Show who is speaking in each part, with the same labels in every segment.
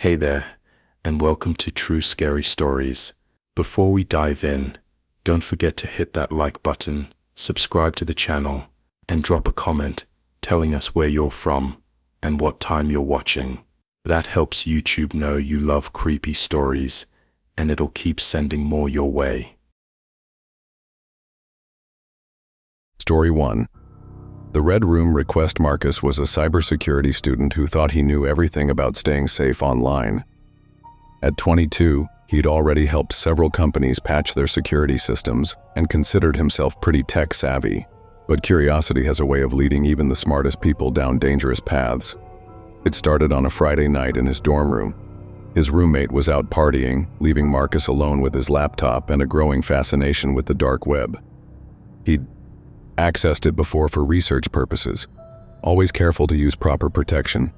Speaker 1: Hey there, and welcome to True Scary Stories. Before we dive in, don't forget to hit that like button, subscribe to the channel, and drop a comment telling us where you're from and what time you're watching. That helps YouTube know you love creepy stories, and it'll keep sending more your way.
Speaker 2: Story 1. The Red Room request. Marcus was a cybersecurity student who thought he knew everything about staying safe online. At 22, he'd already helped several companies patch their security systems and considered himself pretty tech-savvy. But curiosity has a way of leading even the smartest people down dangerous paths. It started on a Friday night in his dorm room. His roommate was out partying, leaving Marcus alone with his laptop and a growing fascination with the dark web. He'd accessed it before for research purposes, always careful to use proper protection.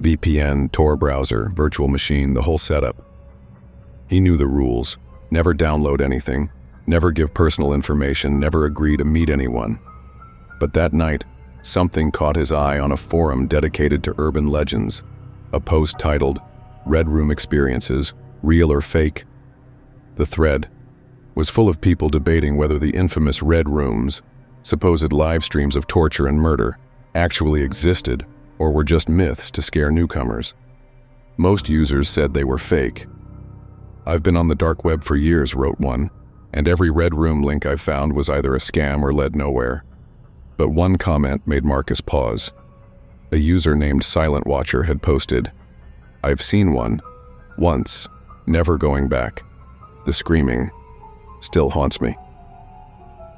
Speaker 2: VPN, Tor browser, virtual machine, the whole setup. He knew the rules: never download anything, never give personal information, never agree to meet anyone. But that night, something caught his eye on a forum dedicated to urban legends, a post titled, "Red Room Experiences, Real or Fake?" The thread was full of people debating whether the infamous Red Rooms, supposed live streams of torture and murder, actually existed or were just myths to scare newcomers. Most users said they were fake. "I've been on the dark web for years," wrote one, "and every Red Room link I found was either a scam or led nowhere." But one comment made Marcus pause. A user named Silent Watcher had posted, "I've seen one, once, never going back. The screaming still haunts me."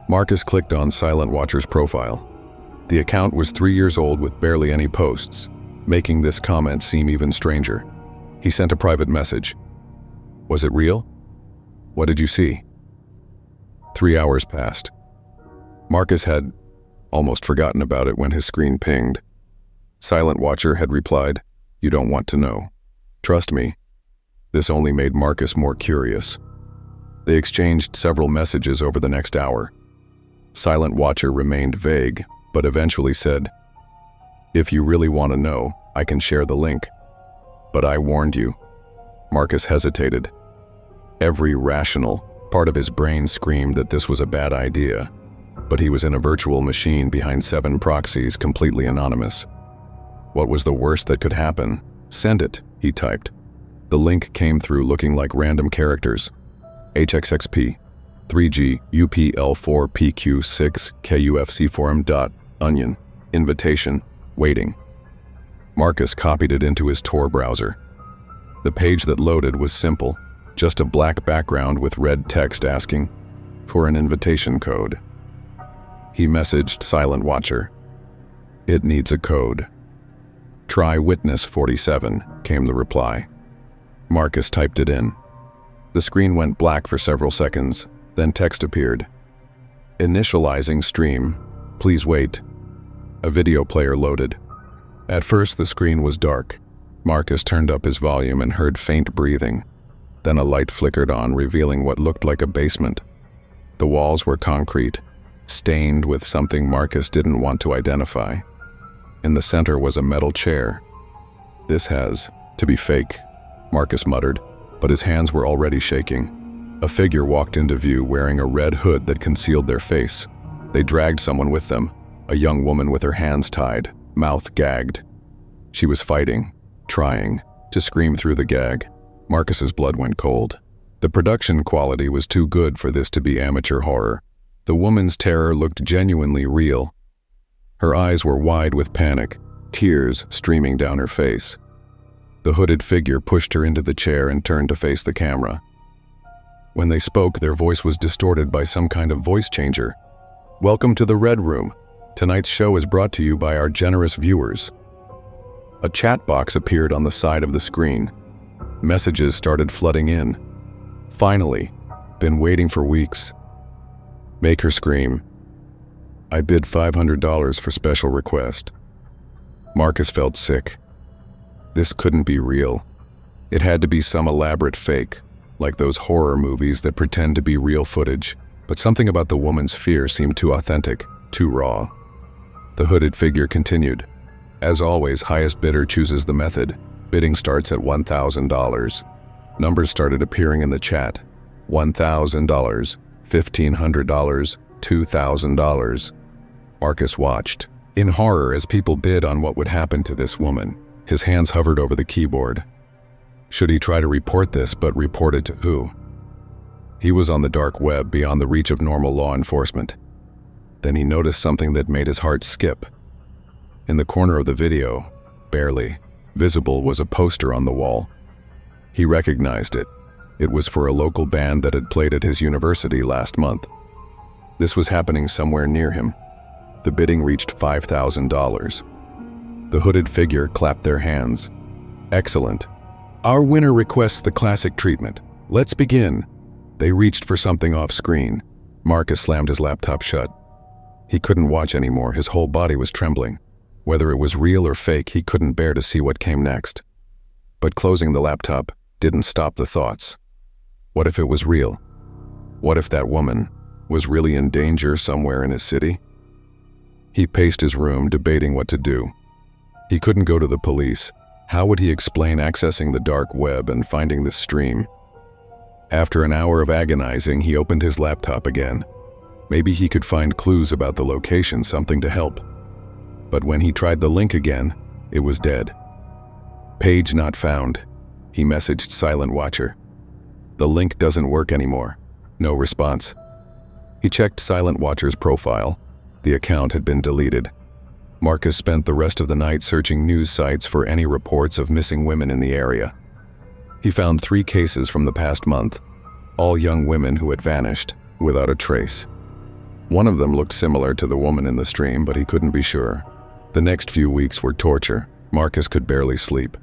Speaker 2: Marcus clicked on Silent Watcher's profile. The account was 3 years old with barely any posts, making this comment seem even stranger. He sent a private message. "Was it real? What did you see?" 3 hours passed. Marcus had almost forgotten about it when his screen pinged. Silent Watcher had replied, "You don't want to know. Trust me." This only made Marcus more curious. They exchanged several messages over the next hour. Silent Watcher remained vague, but eventually said, "If you really want to know, I can share the link. But I warned you." Marcus hesitated. Every rational part of his brain screamed that this was a bad idea, but he was in a virtual machine behind 7 proxies, completely anonymous. What was the worst that could happen? "Send it," he typed. The link came through looking like random characters. HXXP, 3G, UPL4, PQ6, KUFC forum. Onion, invitation, waiting. Marcus copied it into his Tor browser. The page that loaded was simple, just a black background with red text asking for an invitation code. He messaged Silent Watcher. "It needs a code." "Try Witness 47, came the reply. Marcus typed it in. The screen went black for several seconds, then text appeared. "Initializing stream. Please wait." A video player loaded. At first the screen was dark. Marcus turned up his volume and heard faint breathing. Then a light flickered on, revealing what looked like a basement. The walls were concrete, stained with something Marcus didn't want to identify. In the center was a metal chair. "This has to be fake," Marcus muttered, but his hands were already shaking. A figure walked into view wearing a red hood that concealed their face. They dragged someone with them, a young woman with her hands tied, mouth gagged. She was fighting, trying to scream through the gag. Marcus's blood went cold. The production quality was too good for this to be amateur horror. The woman's terror looked genuinely real. Her eyes were wide with panic, tears streaming down her face. The hooded figure pushed her into the chair and turned to face the camera. When they spoke, their voice was distorted by some kind of voice changer. "Welcome to the Red Room. Tonight's show is brought to you by our generous viewers." A chat box appeared on the side of the screen. Messages started flooding in. "Finally. Been waiting for weeks. Make her scream. I bid $500 for special request." Marcus felt sick. This couldn't be real. It had to be some elaborate fake, like those horror movies that pretend to be real footage. But something about the woman's fear seemed too authentic, too raw. The hooded figure continued. "As always, highest bidder chooses the method. Bidding starts at $1,000. Numbers started appearing in the chat. $1,000, $1,500, $2,000. Marcus watched in horror as people bid on what would happen to this woman. His hands hovered over the keyboard. Should he try to report this, but report it to who? He was on the dark web beyond the reach of normal law enforcement. Then he noticed something that made his heart skip. In the corner of the video, barely visible, was a poster on the wall. He recognized it. It was for a local band that had played at his university last month. This was happening somewhere near him. The bidding reached $5,000. The hooded figure clapped their hands. Excellent. Our winner requests the classic treatment. Let's begin. They reached for something off screen. Marcus slammed his laptop shut. He couldn't watch anymore. His whole body was trembling. Whether it was real or fake, he couldn't bear to see what came next. But closing the laptop didn't stop the thoughts. What if it was real? What if that woman was really in danger somewhere in his city? He paced his room, debating what to do. He couldn't go to the police. How would he explain accessing the dark web and finding this stream? After an hour of agonizing, he opened his laptop again. Maybe he could find clues about the location, something to help. But when he tried the link again, it was dead. Page not found. He messaged Silent Watcher. The link doesn't work anymore. No response. He checked Silent Watcher's profile. The account had been deleted. Marcus spent the rest of the night searching news sites for any reports of missing women in the area. He found 3 cases from the past month, all young women who had vanished without a trace. One of them looked similar to the woman in the stream, but he couldn't be sure. The next few weeks were torture. Marcus could barely sleep.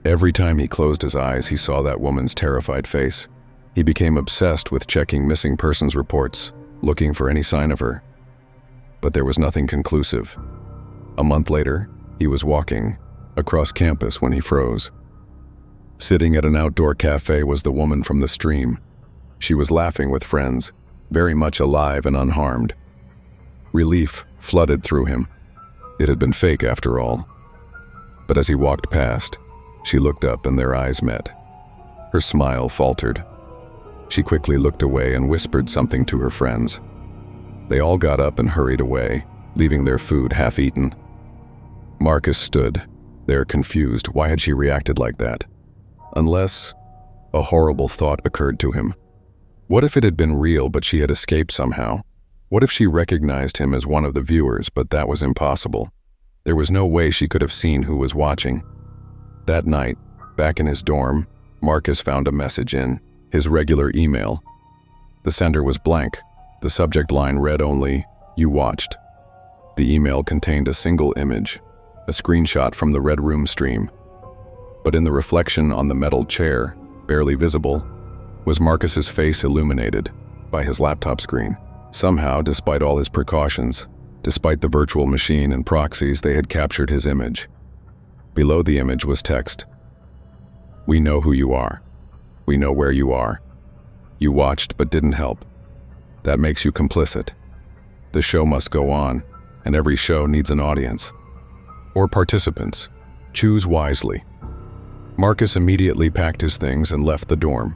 Speaker 2: Every time he closed his eyes, he saw that woman's terrified face. He became obsessed with checking missing persons reports, looking for any sign of her. But there was nothing conclusive. A month later, he was walking across campus when he froze. Sitting at an outdoor cafe was the woman from the stream. She was laughing with friends, very much alive and unharmed. Relief flooded through him. It had been fake after all. But as he walked past, she looked up and their eyes met. Her smile faltered. She quickly looked away and whispered something to her friends. They all got up and hurried away, leaving their food half-eaten. Marcus stood there confused. Why had she reacted like that? Unless a horrible thought occurred to him. What if it had been real but she had escaped somehow? What if she recognized him as one of the viewers, but that was impossible? There was no way she could have seen who was watching. That night, back in his dorm, Marcus found a message in his regular email. The sender was blank. The subject line read only, "You watched." The email contained a single image, a screenshot from the Red Room stream. But in the reflection on the metal chair, barely visible, was Marcus's face illuminated by his laptop screen. Somehow, despite all his precautions, despite the virtual machine and proxies, they had captured his image. Below the image was text. "We know who you are. We know where you are. You watched but didn't help. That makes you complicit. The show must go on, and every show needs an audience. Or participants. Choose wisely." Marcus immediately packed his things and left the dorm.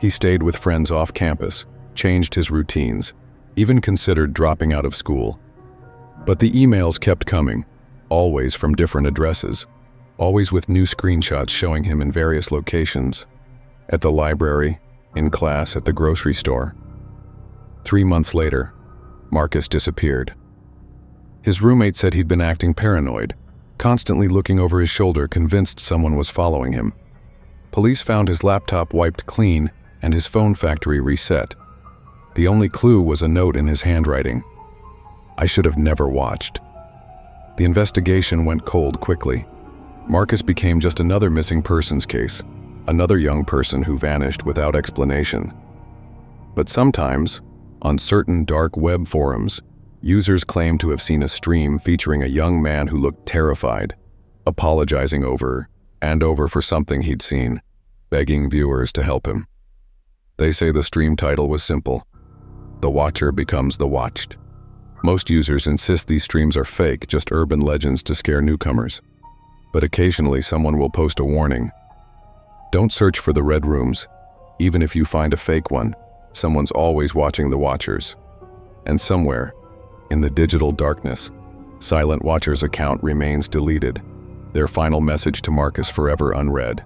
Speaker 2: He stayed with friends off campus, changed his routines, even considered dropping out of school. But the emails kept coming, always from different addresses, always with new screenshots showing him in various locations. At the library, in class, at the grocery store. 3 months later, Marcus disappeared. His roommate said he'd been acting paranoid, constantly looking over his shoulder, convinced someone was following him. Police found his laptop wiped clean and his phone factory reset. The only clue was a note in his handwriting. "I should have never watched." The investigation went cold quickly. Marcus became just another missing persons case, another young person who vanished without explanation. But sometimes, on certain dark web forums, users claim to have seen a stream featuring a young man who looked terrified, apologizing over and over for something he'd seen, begging viewers to help him. They say the stream title was simple: "The Watcher becomes the watched." Most users insist these streams are fake, just urban legends to scare newcomers. but occasionally someone will post a warning. Don't search for the red rooms. Even if you find a fake one, someone's always watching the watchers. And somewhere, in the digital darkness, Silent Watcher's account remains deleted, their final message to Marcus forever unread.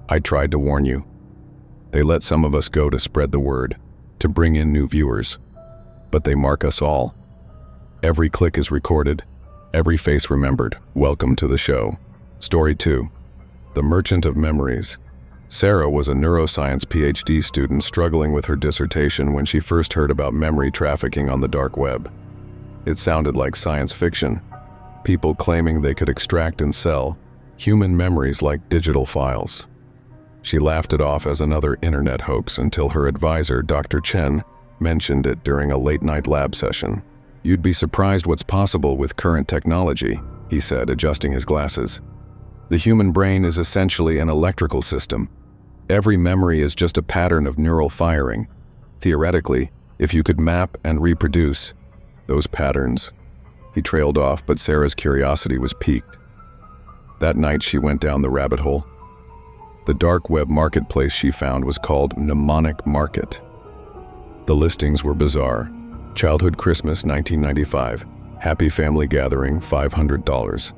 Speaker 2: I tried to warn you. They let some of us go to spread the word, to bring in new viewers. But they mark us all. Every click is recorded, every face remembered. Welcome to the show. Story 2. The Merchant of Memories. Sarah was a neuroscience PhD student struggling with her dissertation when she first heard about memory trafficking on the dark web. It sounded like science fiction. People claiming they could extract and sell human memories like digital files. She laughed it off as another internet hoax until her advisor, Dr. Chen, mentioned it during a late-night lab session. "You'd be surprised what's possible with current technology," he said, adjusting his glasses. "The human brain is essentially an electrical system. Every memory is just a pattern of neural firing. Theoretically, if you could map and reproduce those patterns." He trailed off, but Sarah's curiosity was piqued. That night she went down the rabbit hole. The dark web marketplace she found was called Mnemonic Market. The listings were bizarre. Childhood Christmas 1995, Happy Family Gathering $500.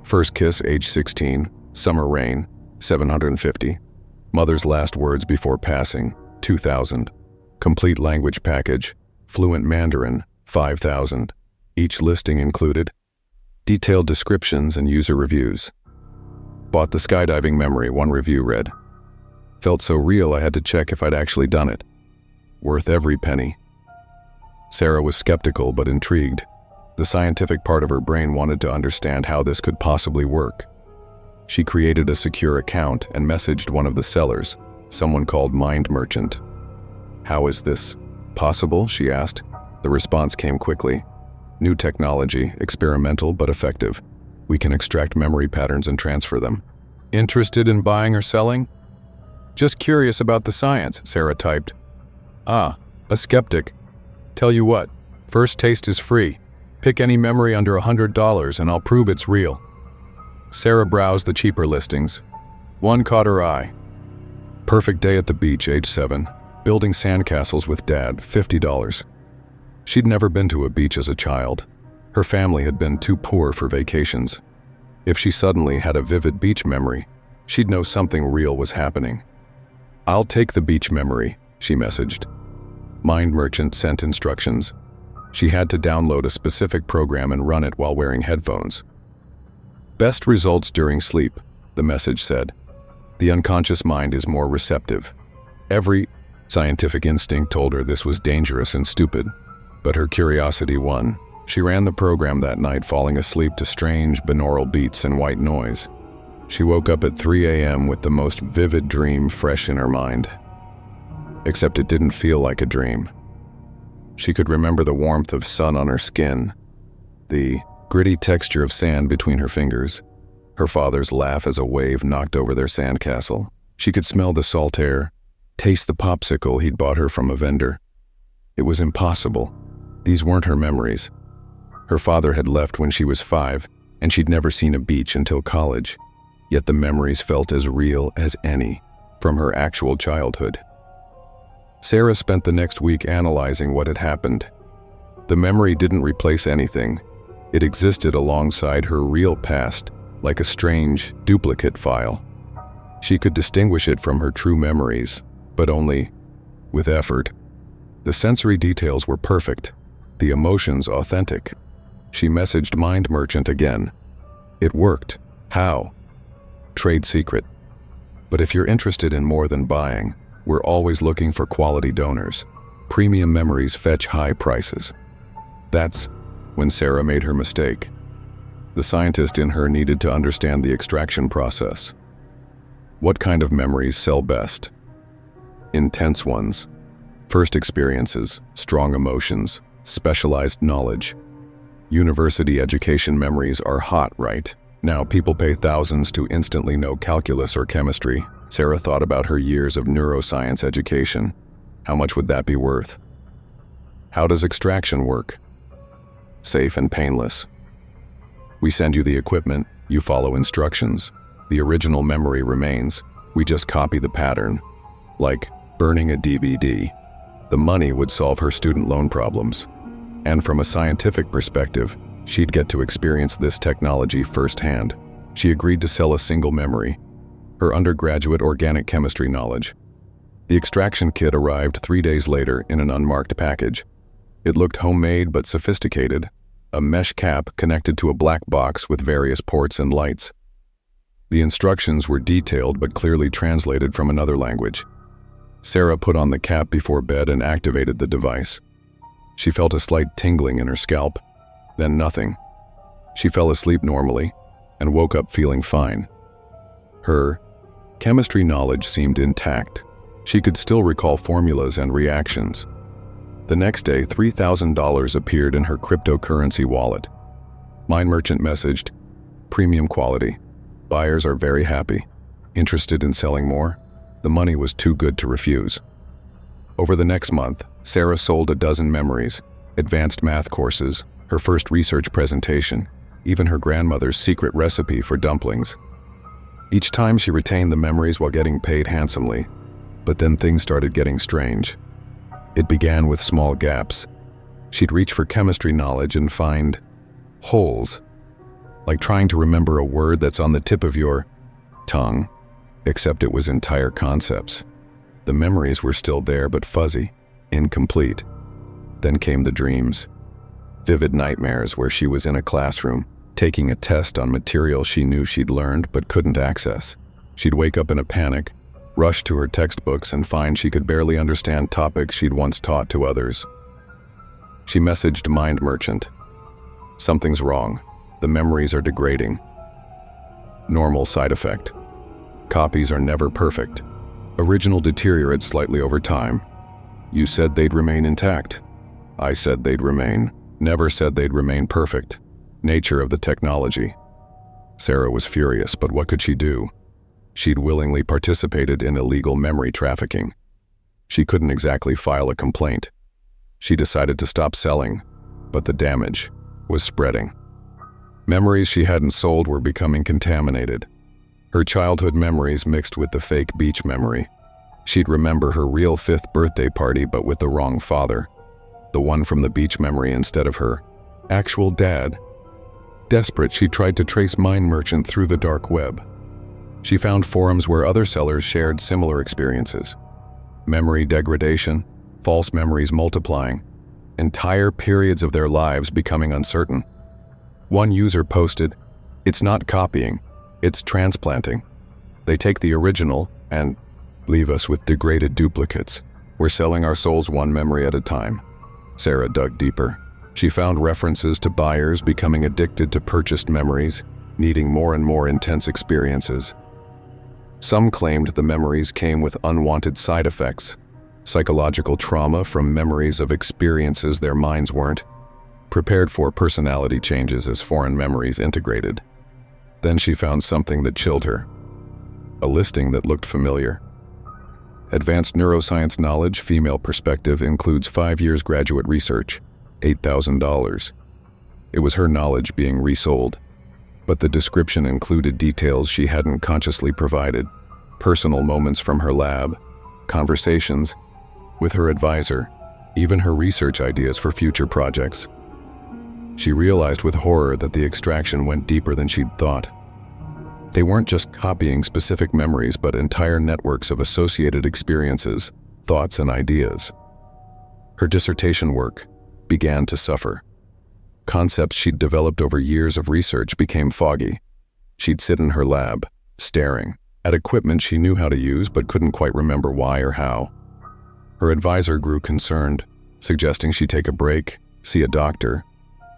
Speaker 2: First kiss age 16, Summer Rain $750. Mother's last words before passing $2,000. Complete language package, fluent Mandarin $5,000. Each listing included detailed descriptions and user reviews. Bought the skydiving memory, one review read. Felt so real I had to check if I'd actually done it. Worth every penny. Sarah was skeptical but intrigued. The scientific part of her brain wanted to understand how this could possibly work. She created a secure account and messaged one of the sellers, someone called Mind Merchant. "How is this possible?" she asked. The response came quickly. "New technology, experimental but effective. We can extract memory patterns and transfer them." "Interested in buying or selling?" "Just curious about the science," Sarah typed. "Ah, a skeptic. Tell you what, first taste is free. Pick any memory under $100 and I'll prove it's real." Sarah browsed the cheaper listings. One caught her eye. Perfect day at the beach, age 7. Building sandcastles with dad, $50. She'd never been to a beach as a child. Her family had been too poor for vacations. If she suddenly had a vivid beach memory, she'd know something real was happening. "I'll take the beach memory," she messaged. Mind Merchant sent instructions. She had to download a specific program and run it while wearing headphones. "Best results during sleep," the message said. "The unconscious mind is more receptive." Every scientific instinct told her this was dangerous and stupid, but her curiosity won. She ran the program that night, falling asleep to strange binaural beats and white noise. She woke up at 3 a.m. with the most vivid dream fresh in her mind. Except it didn't feel like a dream. She could remember the warmth of sun on her skin, the gritty texture of sand between her fingers, her father's laugh as a wave knocked over their sandcastle. She could smell the salt air, taste the popsicle he'd bought her from a vendor. It was impossible. These weren't her memories. Her father had left when she was 5, and she'd never seen a beach until college. Yet the memories felt as real as any from her actual childhood. Sarah spent the next week analyzing what had happened. The memory didn't replace anything. It existed alongside her real past, like a strange duplicate file. She could distinguish it from her true memories, but only with effort. The sensory details were perfect, the emotions authentic. She messaged Mind Merchant again. It worked. How? Trade secret. But if you're interested in more than buying, we're always looking for quality donors. Premium memories fetch high prices. That's when Sarah made her mistake. The scientist in her needed to understand the extraction process. What kind of memories sell best? Intense ones. First experiences, strong emotions, specialized knowledge. University education memories are hot, right? Now people pay thousands to instantly know calculus or chemistry. Sarah thought about her years of neuroscience education. How much would that be worth? How does extraction work? Safe and painless. We send you the equipment, You follow instructions. The original memory remains. We just copy the pattern. Like burning a DVD. The money would solve her student loan problems. And from a scientific perspective, she'd get to experience this technology firsthand. She agreed to sell a single memory, her undergraduate organic chemistry knowledge. The extraction kit arrived 3 days later in an unmarked package. It looked homemade but sophisticated, a mesh cap connected to a black box with various ports and lights. The instructions were detailed but clearly translated from another language. Sarah put on the cap before bed and activated the device. She felt a slight tingling in her scalp, then nothing. She fell asleep normally and woke up feeling fine. Her chemistry knowledge seemed intact. She could still recall formulas and reactions. The next day, $3,000 appeared in her cryptocurrency wallet. Mind Merchant messaged, "Premium quality. Buyers are very happy. Interested in selling more?" The money was too good to refuse. Over the next month, Sarah sold a dozen memories, advanced math courses, her first research presentation, even her grandmother's secret recipe for dumplings. Each time she retained the memories while getting paid handsomely, but then things started getting strange. It began with small gaps. She'd reach for chemistry knowledge and find holes, like trying to remember a word that's on the tip of your tongue, except it was entire concepts. The memories were still there but fuzzy, incomplete. Then came the dreams. Vivid nightmares where she was in a classroom, taking a test on material she knew she'd learned but couldn't access. She'd wake up in a panic, rush to her textbooks and find she could barely understand topics she'd once taught to others. She messaged Mind Merchant. "Something's wrong. The memories are degrading. Normal side effect. Copies are never perfect. Original deteriorates slightly over time. You said they'd remain intact. I said they'd remain. Never said they'd remain perfect. Nature of the technology." Sarah was furious, but what could she do? She'd willingly participated in illegal memory trafficking. She couldn't exactly file a complaint. She decided to stop selling, but the damage was spreading. Memories she hadn't sold were becoming contaminated. Her childhood memories mixed with the fake beach memory. She'd remember her real 5th birthday party but with the wrong father, the one from the beach memory instead of her actual dad. Desperate, she tried to trace Mind Merchant through the dark web. She found forums where other sellers shared similar experiences. Memory degradation, false memories multiplying, entire periods of their lives becoming uncertain. One user posted, "It's not copying, it's transplanting. They take the original and leave us with degraded duplicates. We're selling our souls one memory at a time." Sarah dug deeper. She found references to buyers becoming addicted to purchased memories, needing more and more intense experiences. Some claimed the memories came with unwanted side effects, psychological trauma from memories of experiences their minds weren't prepared for, personality changes as foreign memories integrated. Then she found something that chilled her. A listing that looked familiar. Advanced neuroscience knowledge, female perspective, includes 5 years graduate research, $8,000. It was her knowledge being resold, but the description included details she hadn't consciously provided, personal moments from her lab, conversations with her advisor, even her research ideas for future projects. She realized with horror that the extraction went deeper than she'd thought. They weren't just copying specific memories, but entire networks of associated experiences, thoughts, and ideas. Her dissertation work began to suffer. Concepts she'd developed over years of research became foggy. She'd sit in her lab, staring at equipment she knew how to use but couldn't quite remember why or how. Her advisor grew concerned, suggesting she take a break, see a doctor.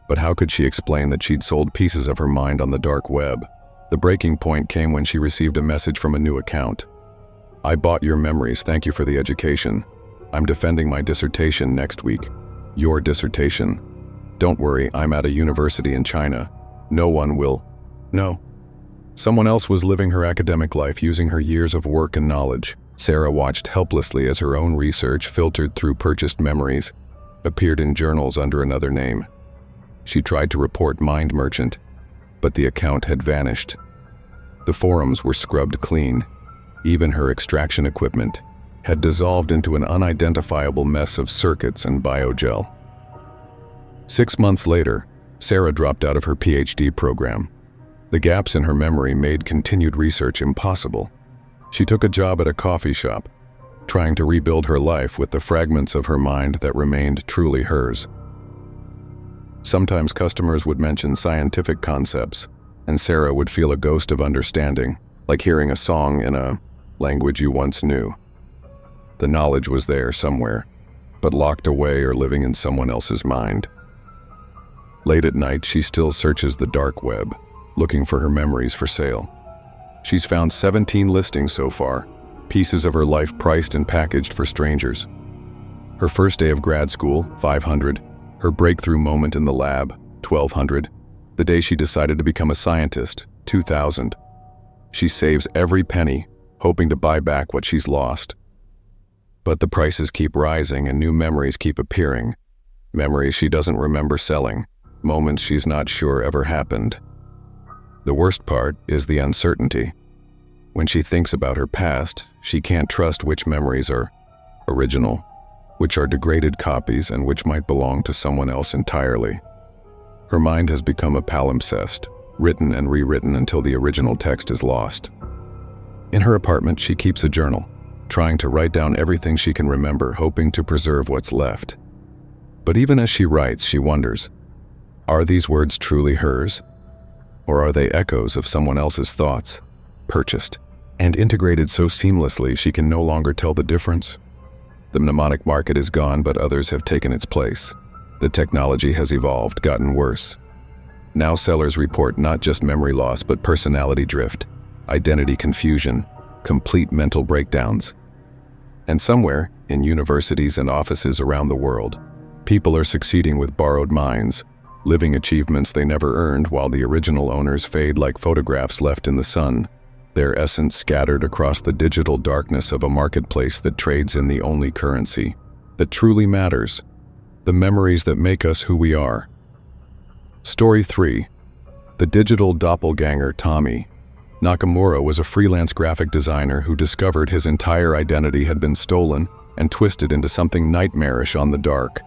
Speaker 2: But how could she explain that she'd sold pieces of her mind on the dark web? The breaking point came when she received a message from a new account. "I bought your memories, thank you for the education. I'm defending my dissertation next week." "Your dissertation? Don't worry, I'm at a university in China. No one will know." Someone else was living her academic life using her years of work and knowledge. Sarah watched helplessly as her own research, filtered through purchased memories, appeared in journals under another name. She tried to report Mind Merchant, but the account had vanished. The forums were scrubbed clean. Even her extraction equipment had dissolved into an unidentifiable mess of circuits and biogel. 6 months later, Sarah dropped out of her PhD program. The gaps in her memory made continued research impossible. She took a job at a coffee shop, trying to rebuild her life with the fragments of her mind that remained truly hers. Sometimes customers would mention scientific concepts, and Sarah would feel a ghost of understanding, like hearing a song in a language you once knew. The knowledge was there somewhere, but locked away or living in someone else's mind. Late at night, she still searches the dark web, looking for her memories for sale. She's found 17 listings so far, pieces of her life priced and packaged for strangers. Her first day of grad school, $500. Her breakthrough moment in the lab, $1,200. The day she decided to become a scientist, $2,000. She saves every penny, hoping to buy back what she's lost. But the prices keep rising and new memories keep appearing. Memories she doesn't remember selling, moments she's not sure ever happened. The worst part is the uncertainty. When she thinks about her past, she can't trust which memories are original, which are degraded copies, and which might belong to someone else entirely. Her mind has become a palimpsest, written and rewritten until the original text is lost. In her apartment, she keeps a journal, trying to write down everything she can remember, hoping to preserve what's left. But even as she writes, she wonders, are these words truly hers? Or are they echoes of someone else's thoughts, purchased and integrated so seamlessly she can no longer tell the difference? The mnemonic market is gone, but others have taken its place. The technology has evolved, gotten worse. Now sellers report not just memory loss, but personality drift, identity confusion, complete mental breakdowns. And somewhere, in universities and offices around the world, people are succeeding with borrowed minds, living achievements they never earned, while the original owners fade like photographs left in the sun, their essence scattered across the digital darkness of a marketplace that trades in the only currency that truly matters, the memories that make us who we are. Story 3. The Digital Doppelganger Tommy. Nakamura was a freelance graphic designer who discovered his entire identity had been stolen and twisted into something nightmarish on the dark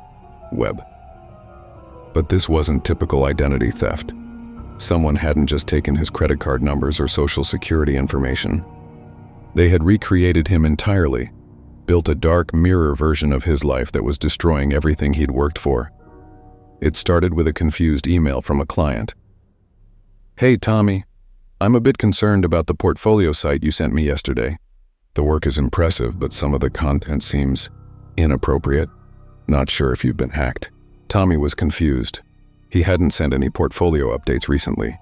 Speaker 2: web. But this wasn't typical identity theft. Someone hadn't just taken his credit card numbers or social security information. They had recreated him entirely, built a dark mirror version of his life that was destroying everything he'd worked for. It started with a confused email from a client. "Hey Tommy, I'm a bit concerned about the portfolio site you sent me yesterday. The work is impressive, but some of the content seems inappropriate. Not sure if you've been hacked." Tommy was confused. He hadn't sent any portfolio updates recently.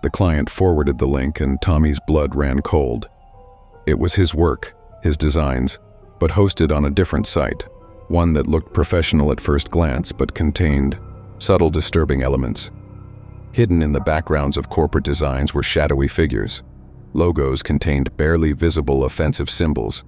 Speaker 2: The client forwarded the link and Tommy's blood ran cold. It was his work, his designs, but hosted on a different site, one that looked professional at first glance but contained subtle disturbing elements. Hidden in the backgrounds of corporate designs were shadowy figures. Logos contained barely visible offensive symbols.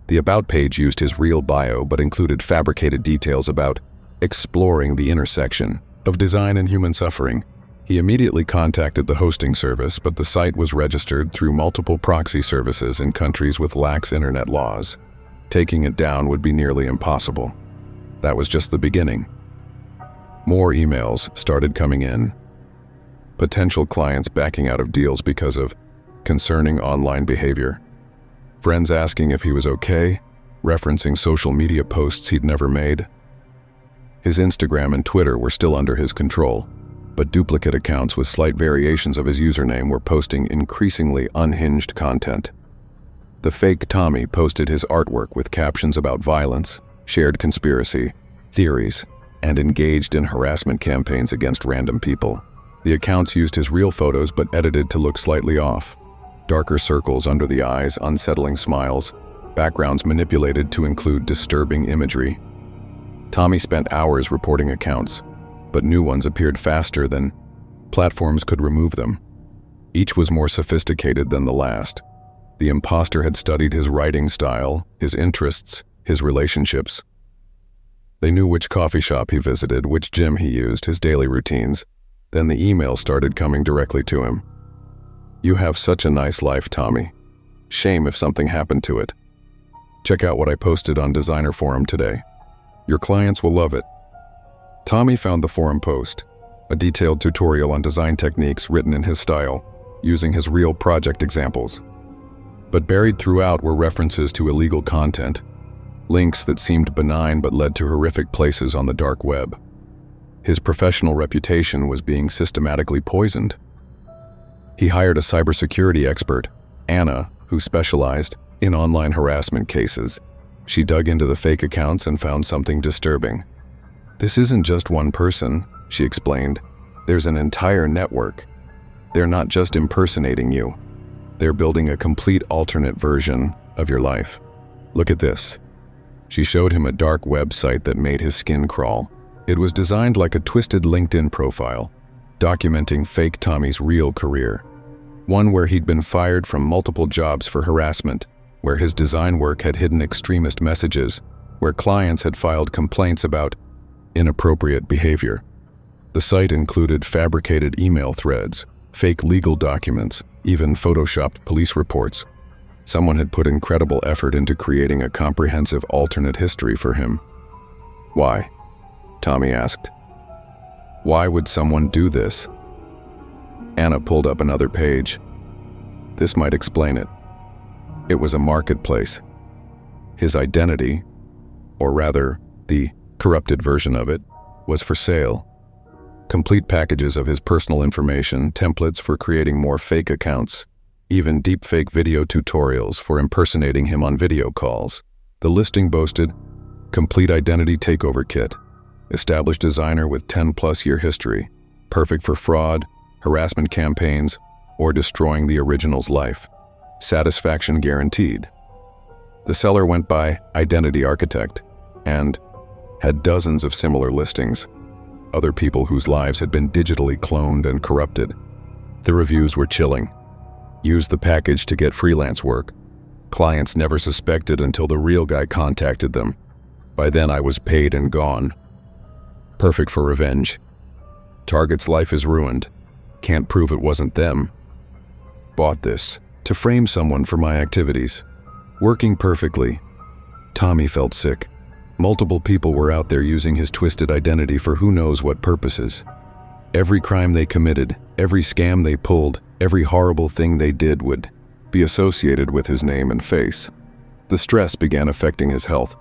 Speaker 2: The About page used his real bio but included fabricated details about exploring the intersection of design and human suffering. He immediately contacted the hosting service, but the site was registered through multiple proxy services in countries with lax internet laws. Taking it down would be nearly impossible. That was just the beginning. More emails started coming in. Potential clients backing out of deals because of concerning online behavior. Friends asking if he was okay, referencing social media posts he'd never made. His Instagram and Twitter were still under his control, but duplicate accounts with slight variations of his username were posting increasingly unhinged content. The fake Tommy posted his artwork with captions about violence, shared conspiracy theories, and engaged in harassment campaigns against random people. The accounts used his real photos but edited to look slightly off. Darker circles under the eyes, unsettling smiles, backgrounds manipulated to include disturbing imagery. Tommy spent hours reporting accounts, but new ones appeared faster than platforms could remove them. Each was more sophisticated than the last. The imposter had studied his writing style, his interests, his relationships. They knew which coffee shop he visited, which gym he used, his daily routines. Then the email started coming directly to him. "You have such a nice life, Tommy. Shame if something happened to it. Check out what I posted on Designer Forum today. Your clients will love it." Tommy found the forum post, a detailed tutorial on design techniques written in his style, using his real project examples. But buried throughout were references to illegal content, links that seemed benign but led to horrific places on the dark web. His professional reputation was being systematically poisoned. He hired a cybersecurity expert, Anna, who specialized in online harassment cases. She dug into the fake accounts and found something disturbing. "This isn't just one person," she explained. "There's an entire network. They're not just impersonating you. They're building a complete alternate version of your life. Look at this." She showed him a dark website that made his skin crawl. It was designed like a twisted LinkedIn profile, documenting fake Tommy's real career. One where he'd been fired from multiple jobs for harassment, where his design work had hidden extremist messages, where clients had filed complaints about inappropriate behavior. The site included fabricated email threads, fake legal documents, even photoshopped police reports. Someone had put incredible effort into creating a comprehensive alternate history for him. "Why?" Tommy asked. "Why would someone do this?" Anna pulled up another page. This might explain it. It was a marketplace. His identity, or rather, the corrupted version of it, was for sale. Complete packages of his personal information, templates for creating more fake accounts, even deepfake video tutorials for impersonating him on video calls. The listing boasted, "Complete Identity Takeover Kit, established designer with 10+ year history, perfect for fraud, harassment campaigns, or destroying the original's life. Satisfaction guaranteed." The seller went by Identity Architect and had dozens of similar listings, other people whose lives had been digitally cloned and corrupted. The reviews were chilling. "Use the package to get freelance work. Clients never suspected until the real guy contacted them. By then I was paid and gone. Perfect for revenge. Target's life is ruined. Can't prove it wasn't them. Bought this to frame someone for my activities. Working perfectly." Tommy felt sick. Multiple people were out there using his twisted identity for who knows what purposes. Every crime they committed, every scam they pulled, every horrible thing they did would be associated with his name and face. The stress began affecting his health.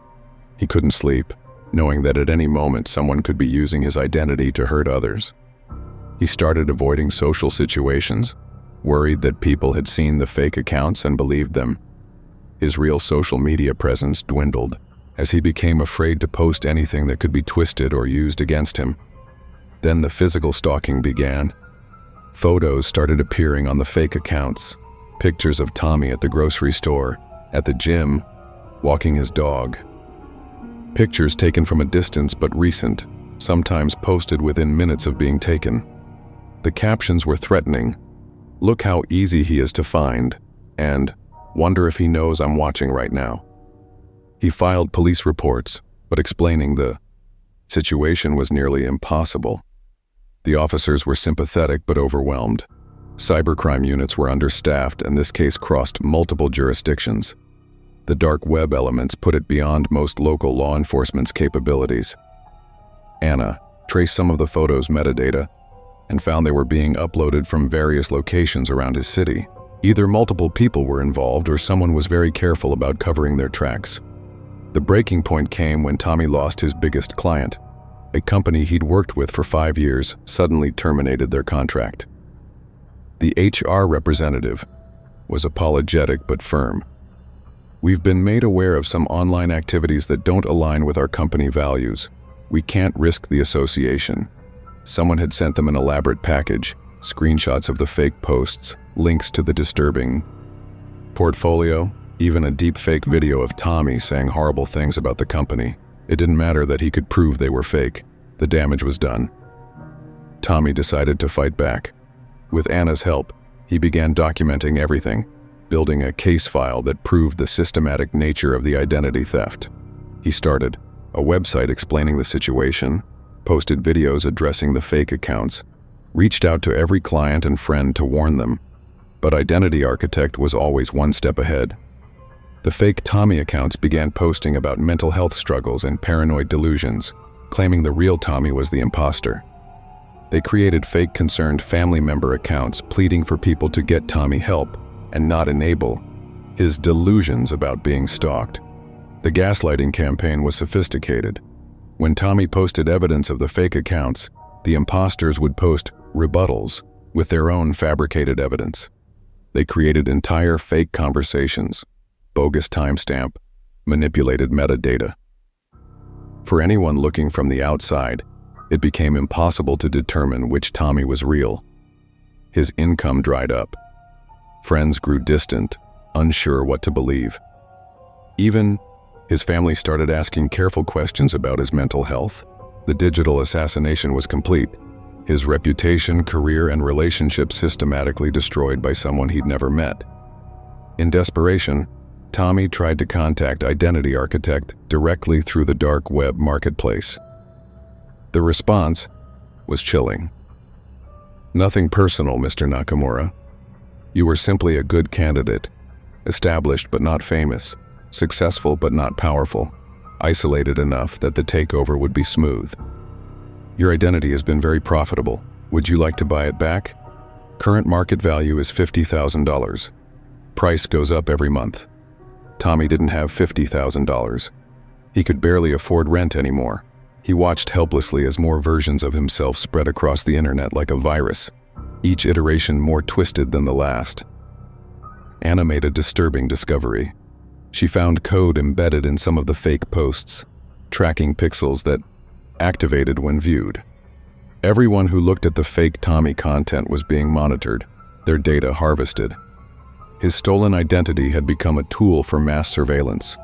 Speaker 2: He couldn't sleep, knowing that at any moment someone could be using his identity to hurt others. He started avoiding social situations, worried that people had seen the fake accounts and believed them. His real social media presence dwindled as he became afraid to post anything that could be twisted or used against him. Then the physical stalking began. Photos started appearing on the fake accounts, pictures of Tommy at the grocery store, at the gym, walking his dog. Pictures taken from a distance but recent, sometimes posted within minutes of being taken. The captions were threatening. "Look how easy he is to find," and "Wonder if he knows I'm watching right now." He filed police reports, but explaining the situation was nearly impossible. The officers were sympathetic but overwhelmed. Cybercrime units were understaffed, and this case crossed multiple jurisdictions. The dark web elements put it beyond most local law enforcement's capabilities. Anna traced some of the photos' metadata and found they were being uploaded from various locations around his city. Either multiple people were involved or someone was very careful about covering their tracks. The breaking point came when Tommy lost his biggest client. A company he'd worked with for 5 years suddenly terminated their contract. The HR representative was apologetic but firm. "We've been made aware of some online activities that don't align with our company values. We can't risk the association." Someone had sent them an elaborate package, screenshots of the fake posts, links to the disturbing portfolio, even a deep-fake video of Tommy saying horrible things about the company. It didn't matter that he could prove they were fake. The damage was done. Tommy decided to fight back. With Anna's help, he began documenting everything, building a case file that proved the systematic nature of the identity theft. He started a website explaining the situation, posted videos addressing the fake accounts, reached out to every client and friend to warn them, but Identity Architect was always one step ahead. The fake Tommy accounts began posting about mental health struggles and paranoid delusions, claiming the real Tommy was the imposter. They created fake concerned family member accounts pleading for people to get Tommy help and not enable his delusions about being stalked. The gaslighting campaign was sophisticated. When Tommy posted evidence of the fake accounts, the imposters would post rebuttals with their own fabricated evidence. They created entire fake conversations, bogus timestamp, manipulated metadata. For anyone looking from the outside, it became impossible to determine which Tommy was real. His income dried up. Friends grew distant, unsure what to believe. Even his family started asking careful questions about his mental health. The digital assassination was complete. His reputation, career, and relationships systematically destroyed by someone he'd never met. In desperation, Tommy tried to contact Identity Architect directly through the dark web marketplace. The response was chilling. "Nothing personal, Mr. Nakamura. You were simply a good candidate, established but not famous, successful but not powerful, isolated enough that the takeover would be smooth. Your identity has been very profitable. Would you like to buy it back? Current market value is $50,000. Price goes up every month." Tommy didn't have $50,000. He could barely afford rent anymore. He watched helplessly as more versions of himself spread across the internet like a virus, each iteration more twisted than the last. Anna made a disturbing discovery. She found code embedded in some of the fake posts, tracking pixels that activated when viewed. Everyone who looked at the fake Tommy content was being monitored, their data harvested. His stolen identity had become a tool for mass surveillance.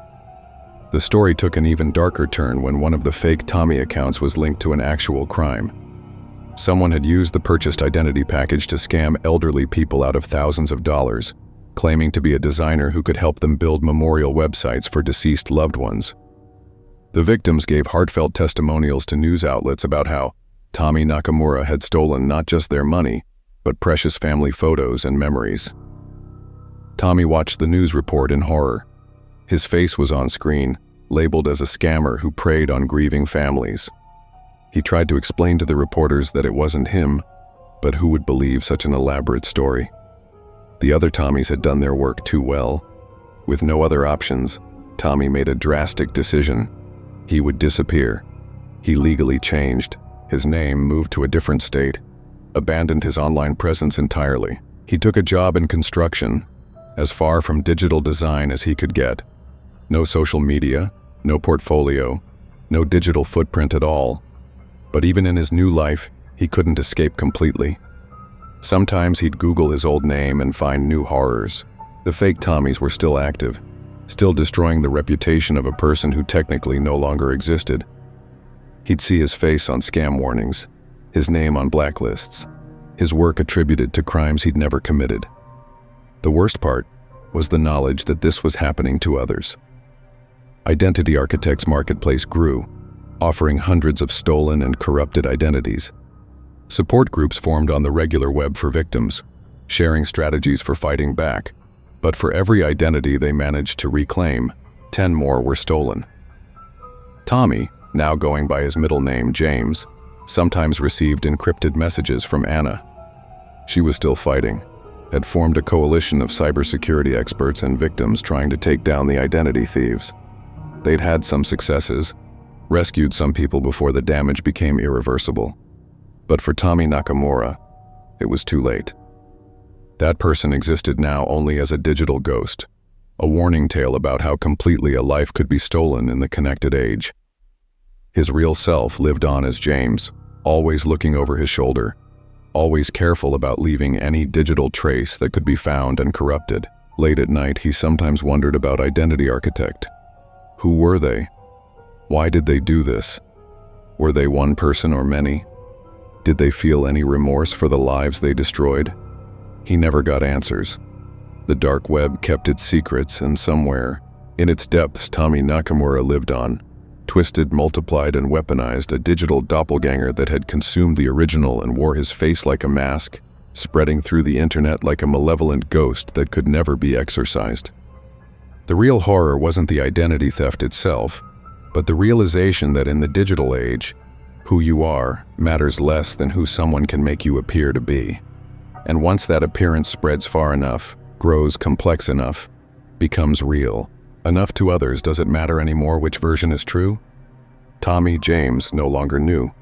Speaker 2: The story took an even darker turn when one of the fake Tommy accounts was linked to an actual crime. Someone had used the purchased identity package to scam elderly people out of thousands of dollars, claiming to be a designer who could help them build memorial websites for deceased loved ones. The victims gave heartfelt testimonials to news outlets about how Tommy Nakamura had stolen not just their money, but precious family photos and memories. Tommy watched the news report in horror. His face was on screen, labeled as a scammer who preyed on grieving families. He tried to explain to the reporters that it wasn't him, but who would believe such an elaborate story? The other Tommies had done their work too well. With no other options, Tommy made a drastic decision. He would disappear. He legally changed. His name moved to a different state, abandoned his online presence entirely. He took a job in construction, as far from digital design as he could get. No social media, no portfolio, no digital footprint at all. But even in his new life, he couldn't escape completely. Sometimes he'd Google his old name and find new horrors. The fake Tommies were still active, still destroying the reputation of a person who technically no longer existed. He'd see his face on scam warnings, his name on blacklists, his work attributed to crimes he'd never committed. The worst part was the knowledge that this was happening to others. Identity Architect's marketplace grew, offering hundreds of stolen and corrupted identities. Support groups formed on the regular web for victims, sharing strategies for fighting back. But for every identity they managed to reclaim, 10 more were stolen. Tommy, now going by his middle name James, sometimes received encrypted messages from Anna. She was still fighting, had formed a coalition of cybersecurity experts and victims trying to take down the identity thieves. They'd had some successes, rescued some people before the damage became irreversible. But for Tommy Nakamura, it was too late. That person existed now only as a digital ghost, a warning tale about how completely a life could be stolen in the connected age. His real self lived on as James, always looking over his shoulder, always careful about leaving any digital trace that could be found and corrupted. Late at night, he sometimes wondered about Identity Architect. Who were they? Why did they do this? Were they one person or many? Did they feel any remorse for the lives they destroyed? He never got answers. The dark web kept its secrets, and somewhere, in its depths, Tommy Nakamura lived on, twisted, multiplied, and weaponized, a digital doppelganger that had consumed the original and wore his face like a mask, spreading through the internet like a malevolent ghost that could never be exorcised. The real horror wasn't the identity theft itself, but the realization that in the digital age, who you are matters less than who someone can make you appear to be. And once that appearance spreads far enough, grows complex enough, becomes real enough to others, does it matter anymore which version is true? Tommy James no longer knew.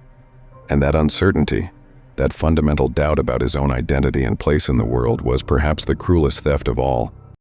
Speaker 2: And that uncertainty, that fundamental doubt about his own identity and place in the world, was perhaps the cruelest theft of all.